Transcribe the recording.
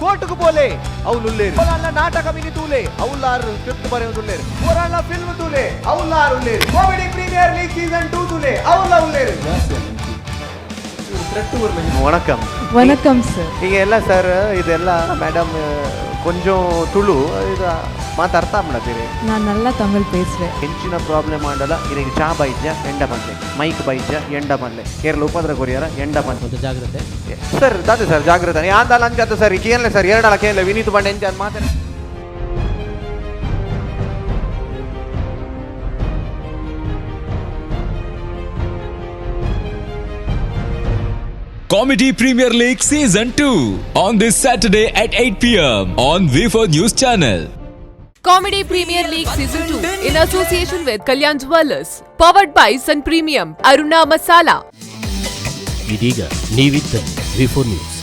కోర్టుకు పోలే అవులుల్లేరు పోరాళ్ళ నాటక విని తూలే అవులారు స్క్రిప్ట్ బరెందుల్లేరు పోరాళ్ళ ఫిల్మ్ తూలే అవులారు లేరు కామెడీ ప్రీమియర్ లీగ్ సీజన్ 2 తూలే అవులారులేరు வணக்கம் வணக்கம் சார். ಈಗ ಎಲ್ಲ ಸರ್ ಇದೆಲ್ಲ ಮೇಡಮ್ கொஞ்சம் ತುಳು ಇದು ಮಾತಾಡ್ತಾಮಲ್ಲ ಬೇರೆ. நான் நல்லா தமிழ் பேசுறேன். ಹೆಂಚಿನ ಪ್ರಾಬ್ಲಮ್ ಮಾಡಲ್ಲ ಇದಕ್ಕೆ ಚಾ ಬೈದ್ಯ ಎಂಡ ಮಲ್ಲೆ ಮೈಕ್ ಬೈದ್ಯ ಎಂಡ ಮಲ್ಲೆ ಕೇರಳ ಉಪದ್ರ ಕೊರಿಯರ ಎಂಡ ಮಲ್ಲೆ ಒಂದು ಜಾಗ್ರತೆ ಸರ್ ದಾದೆ ಸರ್ ಜಾಗ್ರತೆ ಯಾಂದಲ್ಲ ಅಂಜಾತ ಸರ್ ಈಗ ಏನ್ಲೆ ಸರ್ ಎರಡಲ್ಲ ಕೇಳಲೆ ವಿನೀತ್ ಬಂಡೆ ಎಂಜ ಮಾತಾಡ Comedy Premier League Season 2 on this Saturday at 8 p.m. on V4 News Channel. Comedy Premier League Season 2 in association with Kalyan Jewellers. Powered by Sun Premium, Aruna Masala. ಇದೀಗ ನೀವಿದ್ದ V4 News.